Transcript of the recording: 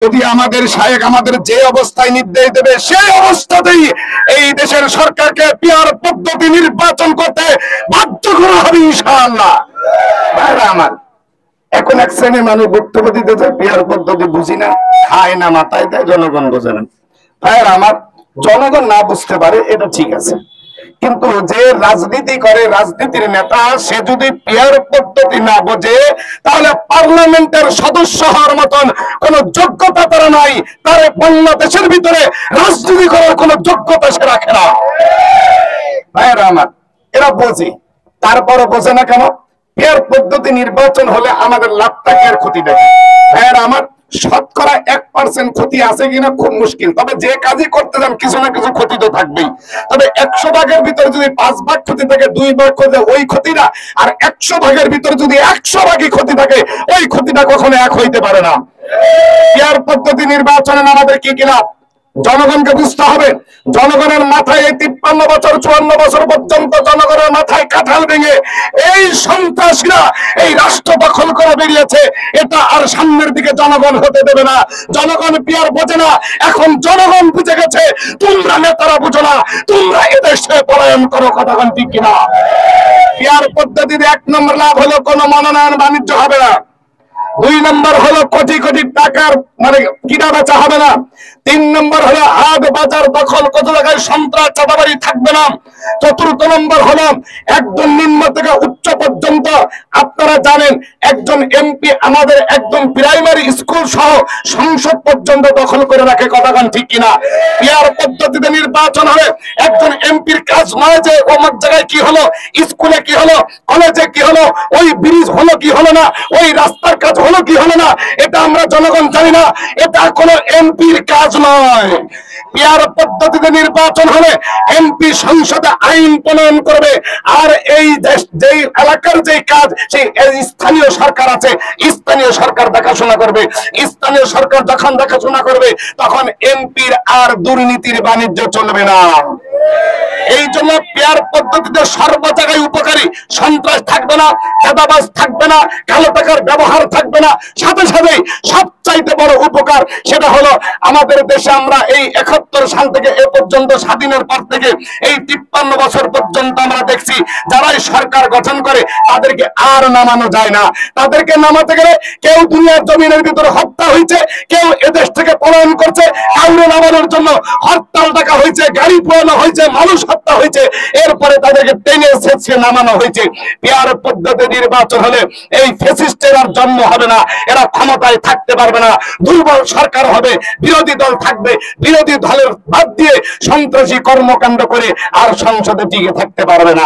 যদি আমাদের শায়েখ আমাদের যে অবস্থায় নির্দেশ দেবে সেই অবস্থাতেই এই দেশের সরকারকে পিয়ার পদ্ধতি নির্বাচন করতে বাধ্য করা হবে ইনশাআল্লাহ। ভাইরা আমার, এখন এক শ্রেণীর মানুষ বক্তব্য দিতে চায় পিয়ার পদ্ধতি বুঝি না, খায় না, মাথায় দেয়, জনগণ বোঝে না। ভাইরা আমার, জনগণ না বুঝতে পারে এটা ঠিক আছে, কিন্তু যে রাজনীতি করে, রাজনীতির নেতা, সে যদি পিয়ার পদ্ধতি না বোঝে তাহলে পার্লামেন্টের সদস্য হওয়ার মতন কোন যোগ্যতা তার নাই। তার বাংলাদেশের ভিতরে রাজনীতি করার কোন যোগ্যতা সে রাখে না। ভাইরা আমার, এরা বোঝে, তারপরও বোঝে না কেন? পিয়ার পদ্ধতি নির্বাচন হলে আমাদের লাভটা কি আর ক্ষতিটা কি? ভাইরা আমার, শতকরা 1% ক্ষতি আছে কিনা খুব মুশকিল, তবে যে কাজই করতে যান কিছু না কিছু ক্ষতি তো থাকবেই। তবে 100 ভাগের ভিতরে যদি 5 ভাগ ক্ষতি থাকে, 2 ভাগ ক্ষতি ওই ক্ষতিটা, আর 100 ভাগের ভিতরে যদি 100 ভাগই ক্ষতি থাকে, ওই ক্ষতিটা কখনো এক হইতে পারে না। পিয়ার পদ্ধতি নির্বাচনে আমাদের কি কি লাভ জনগণকে বুঝতে হবে। জনগণের মাথায় এই 53 বছর 54 বছর পর্যন্ত জনগণের মাথায় কাঁঠাল ভেঙে এই সন্ত্রাসীরা এই রাষ্ট্র দখল করে বেরিয়েছে। এটা আর সামনের দিকে জনগণ হতে দেবে না। জনগণ পিয়ার বোঝে না, এখন জনগণ বুঝে গেছে। তোমরা নেতারা বুঝো না, তোমরা এদেশে পলায়ন করো। কতক্ষণ ঠিক কিনা? পিয়ার পদ্ধতির 1 নম্বর লাভ হলো কোনো মনোনয়ন বাণিজ্য হবে না। 2 নম্বর হলো কোটি কোটি টাকার কিনা বেচা হবে না। 3 নম্বর হলো হাট বাজার দখল, কত জায়গায় সন্ত্রাস চাঁদাবাজি থাকবে না। 4th নম্বর হলো একদম নিম্ন থেকে উচ্চ পর্যন্ত, আপনারা জানেন একজন এমপি আমাদের একদম প্রাইমারি স্কুল সহ সংসদ পর্যন্ত দখল করে রাখে। কতক্ষণ ঠিক কিনা? পিয়ার পদ্ধতিতে নির্বাচন হবে। একজন এমপির কাজ নয় যে অমুক জায়গায় কি হলো, স্কুলে কি হলো, কলেজে কি হলো, ওই ব্রিজ হলো কি হলো না, ওই রাস্তার কাজ হলো কি হলো না, এটা আমরা জনগণ জানি না। এটা কোনো এমপির কাজ নয়। পিয়ার পদ্ধতিতে নির্বাচন হলে এমপি সংসদে আইন প্রণয়ন করবে, আর এই দেশ যেই এলাকার যেই কাজ সেই স্থানীয় সরকার আছে, স্থানীয় সরকার দেখাশোনা করবে। স্থানীয় সরকার যখন দেখাশোনা করবে তখন এমপির আর দুর্নীতির বাণিজ্য চলবে না। এই জন্য পিয়ার পদ্ধতিতে সর্ব জায়গায় উপকারী। সন্ত্রাস থাকবে না, চাঁদাবাজ থাকবে না, কালো টাকার ব্যবহার থাকবে না। সাথে সাথে সবচাইতে বড় উপকার সেটা হলো আমাদের দেশে আমরা এই 71 সাল থেকে এ পর্যন্ত, স্বাধীনের পর থেকে এই 53 বছর পর্যন্ত আমরা দেখছি যারাই সরকার গঠন করে তাদেরকে আর নামানো যায় না। তাদেরকে নামাতে গেলে কেউ দুনিয়ার জমিনের ভিতরে হত্যা হয়েছে, কেউ এদেশ থেকে পলায়ন করছে, কাউরে নামানোর জন্য হরতাল ডাকা হয়েছে, গাড়ি পোড়ানো হয়েছে, মানুষ হত্যা হয়েছে, এরপরে তাদেরকে টেনে ছেঁচে নামানো হয়েছে। পিয়ার পদ্ধতি নির্বাচন হলে এই ফ্যাসিস্টের আর জন্ম হবে না, এরা ক্ষমতায় থাকতে পারবে না। দুর্বল সরকার হবে, বিরোধী দল থাকবে, বিরোধী দলের বাদ দিয়ে সন্ত্রাসী কর্মকাণ্ড করে আর সংসদে টিকে থাকতে পারবে না।